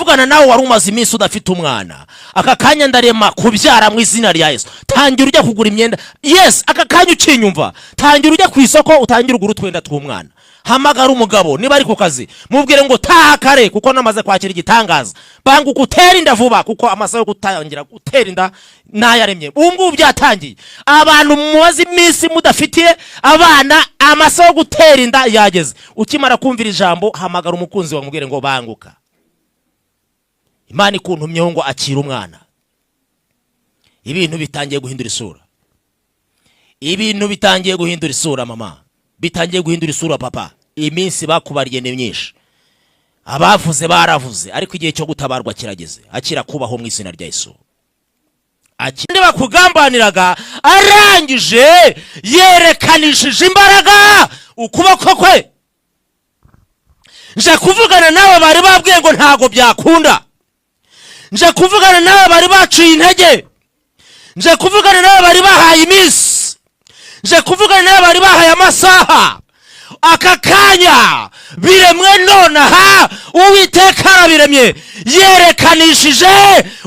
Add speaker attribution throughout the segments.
Speaker 1: ndavugana nawe wari umaze iminsi udafite umwana, aka kanya ndarema kubyara mu izina rya Yesu. Tangira ujya kugura imyenda. Yes, aka kanya ukinyumva, tangira ujya ku isoko utangira ugura utwenda tw'umwana. Hamagara umugabo niba ari ku kazi, mubwire ngo taha kare kuko namaze kwakira igitangaza. Bangu gutera inda vuba kuko amasaha yo gutangira gutera inda nayaremye. Ubungu byatangiye. Abantu muwazi iminsi mudafitiye abana, amasaha yo gutera inda yageze. Ukimara kumvira ijambo, hamagara umukunzi wawe mubwire ngo banguka. Imana ikuntumyeho ngo akira umwana. Ibintu bitangiye guhindura isura. Ibintu bitangiye guhindura isura mama. Bitangiye guhindura isura papa. Iminsi bakubariye ni myinshi. Abavuze baravuze, ariko igihe cyo gutabarwa kirageze. Akira kubaho mu izina rya Yesu. Akindi bakugambaniraga arangije yerekanishije imbaraga ukuboko kwe. Nje kuvugana nawe bari babwiye ngo ntago byakunda. Nje kuvugana nawe bari baciye intege. Nje kuvugana nawe bari bahaye iminsi. Nje kuvugana nawe bari bahaye amasaha. Aka kanya biremwe nonaha Uwiteka arabiremye, yerekanishije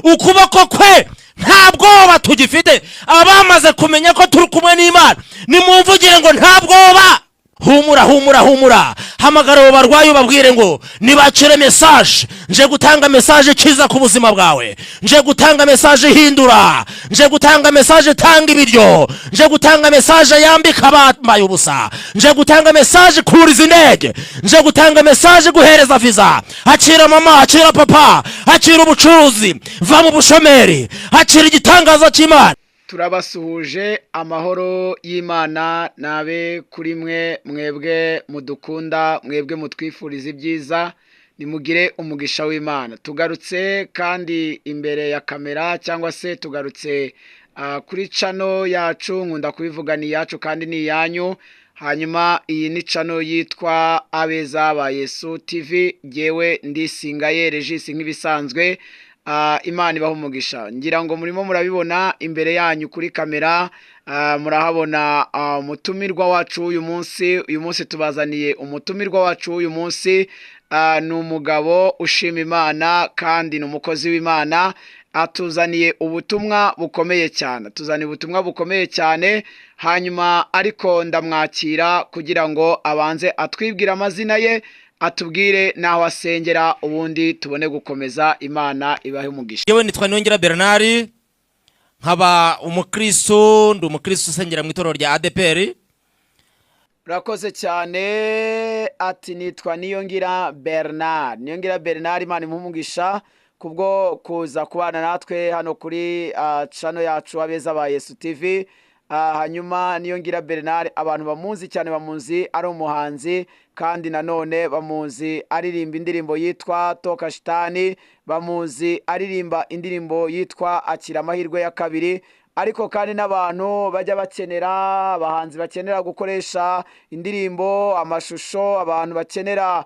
Speaker 1: ukuboko kwe. Nta bwoba tugifite. Abamaze kumenya ko turi kumwe n'Imana nimumvugire ngo nta bwoba. Humura humura humura. Hamagara abo barwayi babwire ngo nibacire message. Nje gutanga message kiza ku buzima bwawe. Nje gutanga message hindura. Nje gutanga message tanga ibiryo. Nje gutanga message yambika abambaye ubusa. Nje gutanga message kuriza indege. Nje gutanga message guhereza visa. Akira mama, akira papa, akira ubucuruzi, va mu bushomeri, akira igitangaza cy'Imana.
Speaker 2: Turabasuhuje, amahoro y'Imana nabe kuri mwe, mwebwe mudukunda, mwebwe mutwifuriza ibyiza, nimugire umugisha w'Imana. Tugarutse kandi imbere ya kamera cyangwa se tugarutse kuri channel yacu, nkunda kubivuga ni yacu kandi ni yanyu. Hanyuma iyi ni channel yitwa Abeza ba Yesu TV. Jewe ndi Singaye Regis nk'ibisanzwe. Imana ibaho umugisha. Ngira ngo murimo murabibona imbere yanyu kuri kamera, murahabona umutumirwa wacu uyu munsi tubazaniye umutumirwa wacu uyu munsi. Ni umugabo ushima Imana kandi ni umukozi w'Imana. Atuzaniye ubutumwa bukomeye cyane, hanyuma ariko ndamwakira kugira ngo abanze atwibwire amazina ye, atubwire naho asengera, ubundi tubone gukomeza. Imana ibahe umugisha.
Speaker 1: Yewe nitwa Niyongira Bernard, nkaba umukristo, ndi umukristo usengera mu itorero rya ADPR.
Speaker 2: Urakoze cyane. Ati nitwa Niyongira Bernard. Imana imuhe umugisha kubwo kuza kubana natwe hano kuri channel yacu Abeza ba Yesu TV. Hanyuma Niyongira Bernard abantu bamuzi cyane, bamuzi ari umuhanzi kandi nanone bamuzi aririmba indirimbo yitwa Toka Shitani, bamuzi aririmba indirimbo yitwa Akira amahirwe ya kabiri. Ariko kandi n'abantu bajya bakenera, abahanzi bakenera gukoresha indirimbo, amashusho, abantu bakenera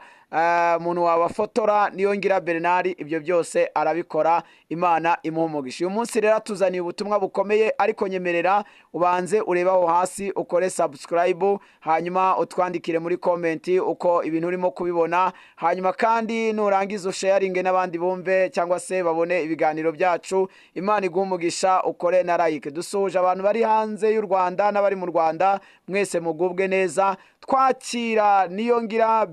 Speaker 2: umuntu wabafotora, Niyongira Bernard ibyo byose arabikora. Imana imuhe umugisha. Uyu munsi rero tuzaniye ubutumwa bukomeye, ariko nyemerera ubanze ureba aho hasi ukore subscribe, hanyuma utwandikire muri comment uko ibintu urimo kubibona, hanyuma kandi nurangiza usharinge n'abandi bumve cyangwa se babone ibiganiro byacu. Imana iguhe umugisha, ukore na like. Dusuhuje abantu bari hanze y'u Rwanda n'abari mu Rwanda, mwese mugubwe neza. Twakira Niyongira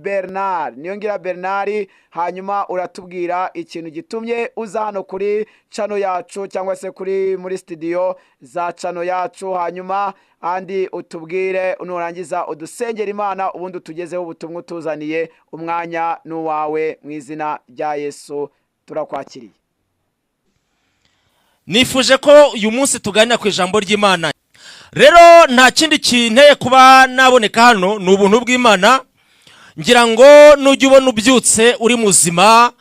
Speaker 2: Bernard, hanyuma uratubwira ikintu gitumye uza hano kuri channel yacu cyangwa se kuri muri studio za channel yacu, hanyuma andi utubwire, nurangiza udusengera Imana, ubundi tugezeho ubutumwa tuzaniye. Umwanya n'uwawe mu izina rya Yesu turakwakiriye.
Speaker 1: Nifuje ko uyu munsi tuganira ku ijambo ry'Imana. Rero nta kindi kinteye kuba naboneka hano, ni ubuntu bw'Imana. Ngira ngo nujya ubona ubyutse uri muzima,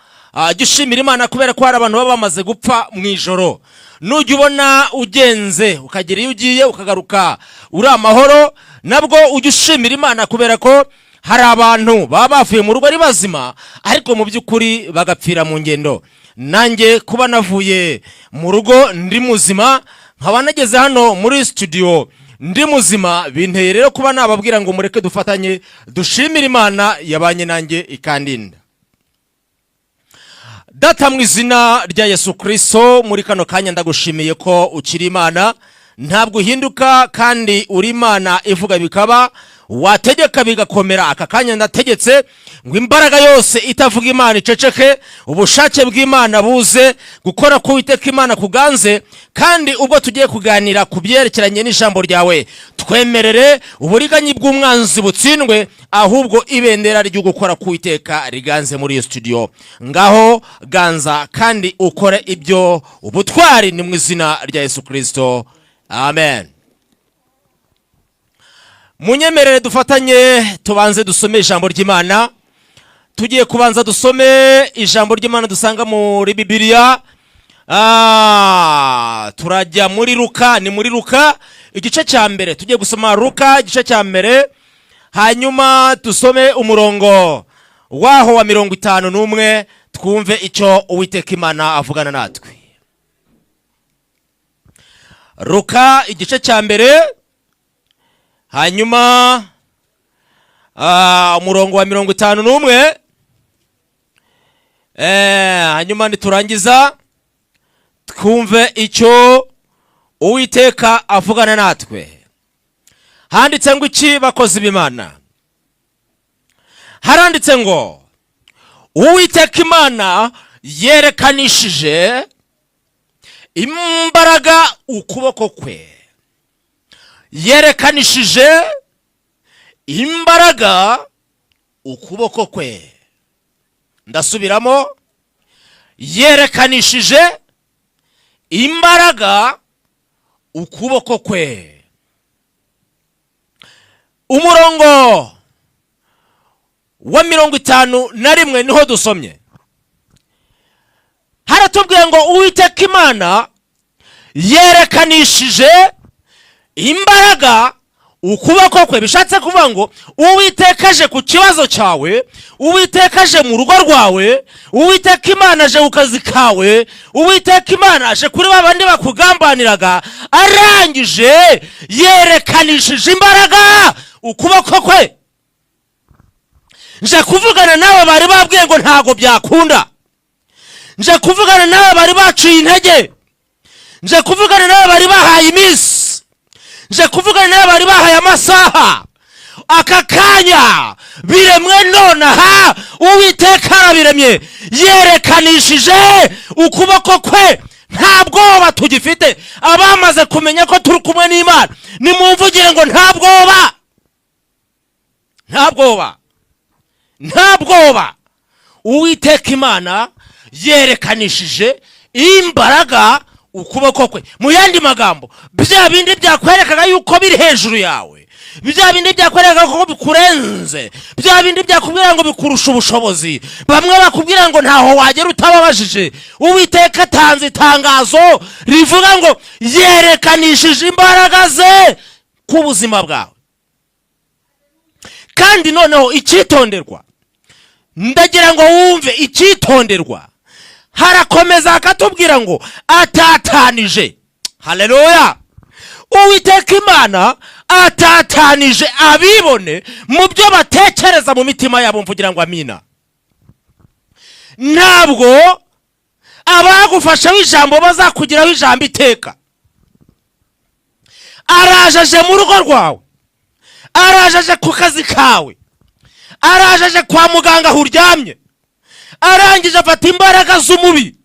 Speaker 1: gishimira Imana kubera ko hari abantu baba bamaze gupfa mu ijoro. Nujya ubona ugenze ukagira iyo ugiye ukagaruka uri amahoro, nabwo ujya ushimira Imana kubera ko hari abantu baba bavuye mu rugo ari bazima ariko mu by'ukuri bagapfira mu ngendo. Nanjye kuba navuye mu rugo ndi muzima, nkaba nageze hano muri studio ndi muzima, binteye rero kuba nababwira ngo mureke dufatanye dushimira Imana yabanye nanjye ikandinda. Data mu izina rya Yesu Kristo, muri kano kanya ndagushimiye ko ukiri Imana, ntabwo uhinduka kandi uri Imana ivuga bikaba, wategeka bigakomera. Aka kanya ndategetse ngo imbaraga yose itavuga Imana iceceke, ubushake bw'Imana buze gukora ku Uwiteka Imana kuganze, kandi ubwo tugiye kuganira ku byerekeranye n'ijambo ryawe, twemerere uburiganya bw'umwanzi butsindwe, ahubwo ibendera ryo gukora ku Uwiteka riganze muri studio. Ngaho ganza kandi ukore ibyo ubutwari, ni mu izina rya Yesu Kristo, amen. Munyemerere dufatanye tubanze dusome ijambo ry'Imana. Tugiye kubanza dusome ijambo ry'Imana dusanga muri Bibiliya. Turajya muri Luka, ni muri Luka igice cya mbere. Tugiye gusoma Luka igice cya mbere, hanyuma dusome umurongo waho wa 51, twumve icyo Uwiteka Imana avugana natwe. Luka igice cya mbere, hanyuma umurongo wa 51, hanyuma niturangiza twumve icyo Uwiteka avugana natwe. Handitse ngo iki bakozi b'Imana? Haranditse ngo Uwiteka Imana yerekanishije imbaraga ukuboko kwe. Yerekanishije imbaraga ukuboko kwe. Ndasubiramo, yerekanishije imbaraga ukuboko kwe. Umurongo wa 51 niho dusomye. Haratubwiye ngo Uwiteka Imana yerekanishije imbaraga ukuboko kwe. Bishatse kuvuga ngo Uwiteka aje ku kibazo cyawe, Uwiteka aje mu rugo rwawe, Uwiteka Imana aje ku kazi kawe, Uwiteka Imana aje kuri babandi bakugambaniraga, arangije yerekanishije imbaraga ukuboko kwe. Nje kuvugana nawe bari babwiye ngo ntago byakunda. Nje kuvugana nawe bari baciye intege. Nje kuvugana nawe bari bahaye iminsi. Nje kuvugana nawe bari bahaye amasaha. Aka kanya biremwe nonaha Uwiteka arabiremye, yerekanishije ukuboko kwe. Nta bwoba tugifite. Abamaze kumenya ko turi kumwe n'Imana, nimumvugire ngo nta bwoba. Nta bwoba. Nta bwoba. Uwiteka Imana yerekanishije imbaraga ukuboko kwe. Mu yandi magambo, bya bindi byakwerekaga yuko biri hejuru yawe, bya bindi byakwerekaga ko bikurenze, bya bindi byakubwira ngo bikurusha ubushobozi, bamwe bakubwira ngo ntaho wagera utababajije, Uwiteka atanze itangazo rivuga ngo yerekanishije imbaraga ze ku buzima bwawe. Kandi noneho icyitonderwa, ndagira ngo wumve icyitonderwa. Harakomeza akatubwira ngo atatanije. Haleluya. Uwiteka Imana atatanije abibone mu byo batekereza mu mitima yabo. Mvugira ngo amina. Ntabwo abagufasha w'ijambo bazakugiraho ijambo iteka. Arajaje mu rugo rwawe, arajaje ku kazi kawe, arajaje kwa muganga aho uryamye, arangije afata imbaraga z'umubi,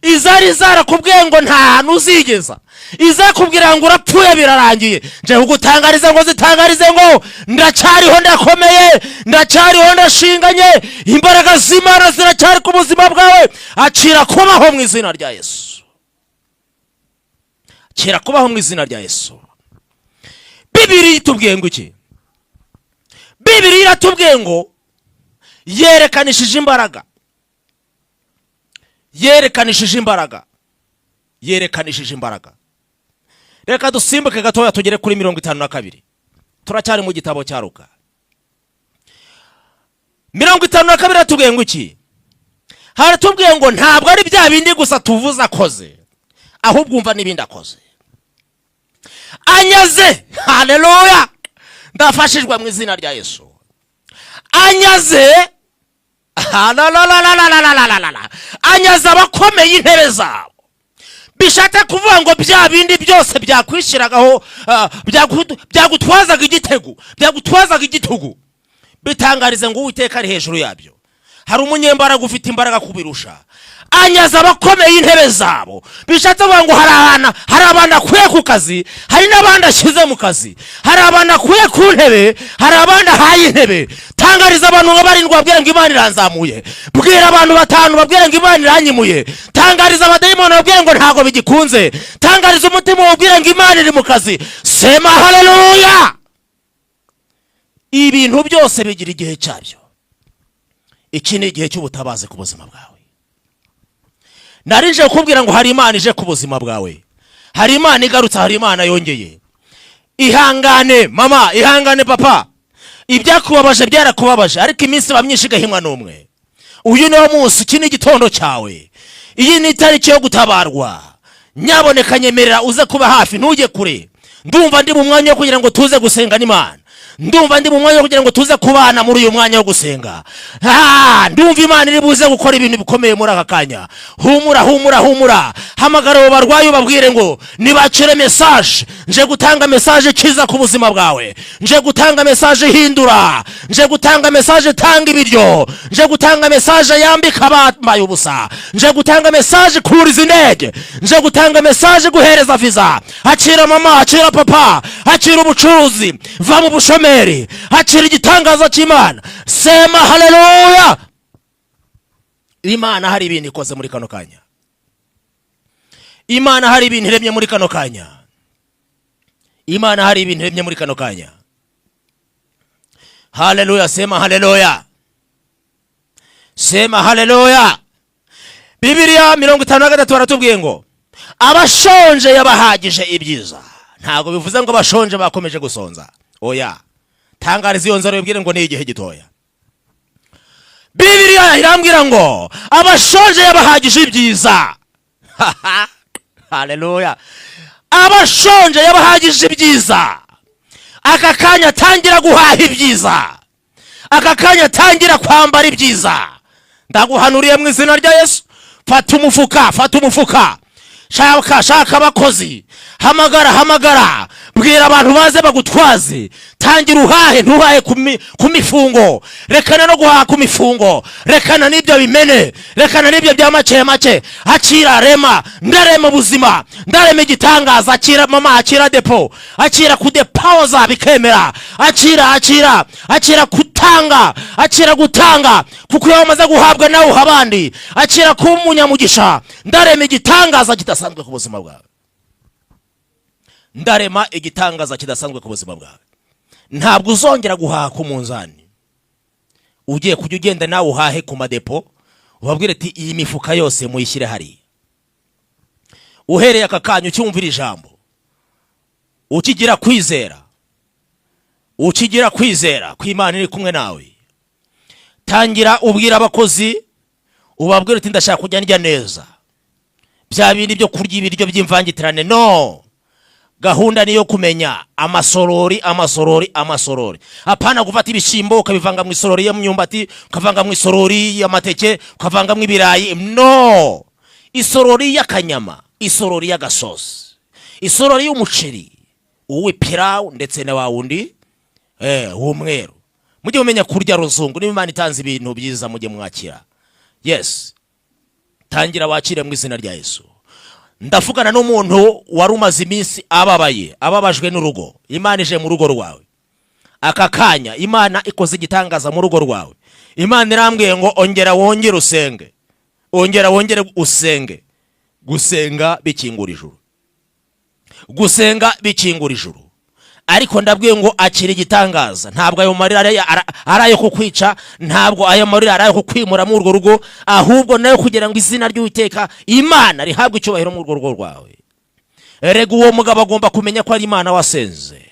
Speaker 1: izari zarakubwiye ngo nta hantu uzigeza, izakubwira ngo urapfuye birarangiye. Nje kugutangariza ngo zitangarize ngo ndacyariho, ndakomeye, ndacyariho, ndashinganye, imbaraga z'Imana ziracyari ku buzima bwawe. Akira kubaho mu izina rya Yesu. Akira kubaho mu izina rya Yesu. Bibiliya itubwiye ngo iki? Bibiliya iratubwiye ngo yerekanishije imbaraga. Yerekanishije imbaraga. Yerekanishije imbaraga. Reka dusimbuke gatoya tugere kuri 52. Turacyari mu gitabo cya Luka. 52 atubwiye ngo iki? Haratubwiye ngo ntabwo ari bya bindi gusa tuvuza akoze, ahubwo umva n'ibindi akoze. Anyaze. Haleluya. Ndafashijwe mu izina rya Yesu. Anyaze anyaza abakomeye intebe zabo. Bishatse kuvuga ngo bya bindi byose byakwishyiragaho byagutwazaga igitugu bitangarize ngo Uwiteka ari hejuru yabyo. Hari umunyembaraga ufite imbaraga kubirusha, anyaza abakomeye intebe zabo. Bishatse kuvuga ngo hari abantu akuye ku kazi, hari n'abandi ashyize mu kazi. Hari abantu akuye ku ntebe, hari abandi ahaye intebe. Tangariza abantu ngo barindwi babwire ngo Imana iranzamuye. Bwira abantu 5 babwire ngo Imana iranyimuye. Tangariza abadayimoni babwire ngo ntago bigikunze. Tangariza umutima babwire ngo Imana iri mu kazi. Sema haleluya. Ibintu byose bigira igihe cyabyo. Iki ni igihe cy'ubutabazi ku buzima bwawe. Narinje kubwira ngo hari Imana ije ku buzima bwawe. Hari Imana igarutse, hari Imana yongeye. Ihangane mama, ihangane papa. Ibyakubabaje byarakubabaje, ariko iminsi bamyinshi igahimwa n'umwe. Uyu niwo munsi, iki ni igitondo cyawe. Iyi ni itariki yo gutabarwa. Nyaboneka nyemerera uze kuba hafi, ntujye kure. Ndumva ndi mu mwanya wo kugira ngo tuze gusenga n'Imana. Ndumva ndi mu mwanya wo kugira ngo tuze kubana muri uyu mwanya wo gusenga. Ndumva Imana iri buze gukora ibintu bikomeye muri aka kanya. Humura. Hamagara abo barwayi ubabwire ngo nibacire message. Nje gutanga message kiza ku buzima bwawe. Nje gutanga message hindura. Nje gutanga message tanga ibiryo. Nje gutanga message yambika abambaye ubusa. Nje gutanga message kuriza indege. Nje gutanga message guhereza visa. Akira mama, akira papa, akira ubucuruzi, va mu bushomeri, akira igitangaza cy'Imana. Sema haleluya. Imana hari ibintu ikoze muri kano kanya. Imana hari ibintu iremye muri kano kanya. Imana hari ibintu iremye muri kano kanya. Haleluya. Sema haleluya. Sema haleluya. Bibiliya 53 baratubwiye ngo abashonje yabahagije ibyiza. Ntago bivuze ngo abashonje bakomeje gusonza. Oya. Tangariza iyo nzara ubwire ngo ni igihe gitoya. Bibiliya irambwira ngo abashonje yabahagije ibyiza. Haleluya. Abashonje yabahagije ibyiza. Aka kanya tangira guhaha ibyiza. Aka kanya tangira kwambara ibyiza. Ndaguhanuriye mu izina rya Yesu. Fata umufuka. Shaka abakozi. Hamagara. Bwira abantu baze bagutwaze. Tangira uhahe, ntuhahe ku mifungo. Rekana no guhaha ku mifungo. Rekana n'ibyo bimene. Rekana n'ibyo bya make. Akira rema. Ndarema buzima. Ndarema igitangaza. Akira mama, akira depo. Akira kudepoza bikemera. Akira kutanga. Akira gutanga. Kuko iyo wamaze guhabwa nawe uhabandi. Akira kuba umunyamugisha. Ndarema igitangaza kidasanzwe ku buzima bwawe. Ndarema igitangaza kidasanzwe ku buzima bwawe. Ntabwo uzongera guhaha ku munzani. Ugiye kujya ugenda nawe uhahe ku madepo. Ubabwire ati iyi mifuka yose muyishyire hari. Uhereye aka kanya ucyumvira ijambo. Ukigira kwizera ko Imana iri kumwe nawe. Tangira ubwira abakozi. Ubabwire ati ndashaka kujya ndya neza. Bya bindi byo kurya ibiryo by'imvangitirane no. Gahunda niyo kumenya amasorori. Apana gufata ibishimbo ukabivanga mu isorori y'imyumbati, ukavanga mu isorori y'amateke, ukavanga mu ibirayi. No. Isorori y'akanyama, isorori y'agasosi, isorori y'umuceri, uw'ipirawu ndetse na wawundi w'umweru. Mujye mumenya kurya ruzungu. Niba Imana itanze ibintu byiza mujye mwakira. Yes. Tangira wakire mu izina rya Yesu. Ndavugana n'umuntu wari umaze iminsi ababajwe n'urugo. Imana ije mu rugo rwawe. Aka kanya Imana ikoze igitangaza mu rugo rwawe. Imana irambwiye ngo ongera wongere usenge. Gusenga bikingura ijuru. Ariko ndabwiye ngo akira igitangaza. Ntabwo ayo marira arayo kukwica, ntabwo ayo marira arayo kukwimura mu urwo rugo, ahubwo nayo kugira ngo izina ry'Uwiteka Imana rihabwe icyubahiro mu urwo rugo rwawe. Erega uwo mugabo agomba kumenya ko ari Imana wasenze.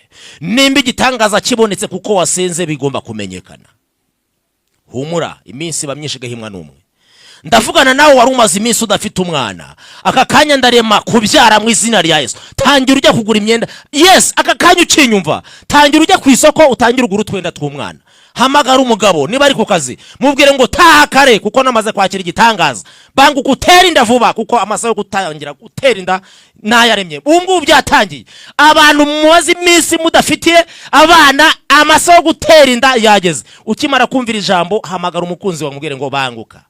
Speaker 1: Nimba igitangaza kibonetse kuko wasenze bigomba kumenyekana. Humura, iminsi bamyinshi igahimwa n'umwe. Ndavugana nawe wari umaze iminsi udafite umwana. Aka kanya ndarema kubyara mu izina rya Yesu. Tangira ujya kugura imyenda. Yes, aka kanya ukinyumva. Tangira ujya ku isoko utangira ugura utwenda tw'umwana. hamagara umugabo niba ari ku kazi mubwire ngo taha kare kuko namaze kwakira igitangaza, banguka utere inda vuba kuko amasaha yo gutangira gutera inda nayaremye. Ubungubu byatangiye, abantu mumaze iminsi mudafitiye abana, amasaha yo gutera inda yageze. Ukimara kumvira ijambo hamagara umukunzi wawe mubwire ngo banguka,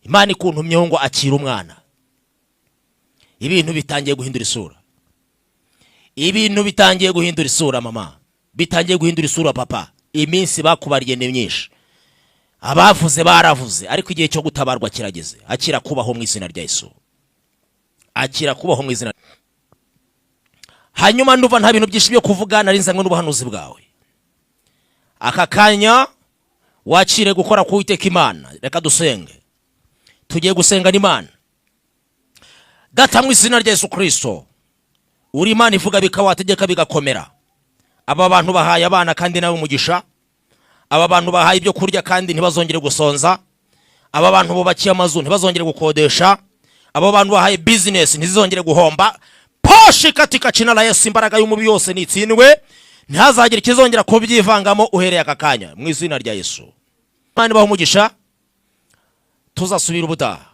Speaker 1: Imana ikuntumyeho ngo akira umwana. Ibintu bitangiye guhindura isura, ibintu bitangiye guhindura isura mama, bitangiye guhindura isura papa. Iminsi bakubariye ni myinshi, abavuze baravuze, ariko igihe cyo gutabarwa kirageze. Akira kubaho mu izina rya Yesu, akira kubaho mu izina. Hanyuma nduva nta bintu byinshi byo kuvuga, narinzanywe n'ubuhanuzi bwawe. Aka kanya wakire gukora ku Uwiteka Imana. Reka dusenge, tugiye gusengana Imana. Data mu izina rya Yesu Kristo, uri Imana ivuga bikawategeka bigakomera. Aba bantu bahaye abana kandi nawe umugisha, aba bantu bahaye ibyo kurya kandi ntibazongere gusonza, aba bantu bubakiye amazu ntibazongere gukodesha, aba bantu bahaye business ntizongere guhomba. Poshi katika jina la Yesu, imbaraga y'umubi yose nitsindwe, ntihazagire ikizongera kubyivangamo uhereye aka kanya mu izina rya Yesu. Imana ibahe umugisha, tuzasubira ubutaha.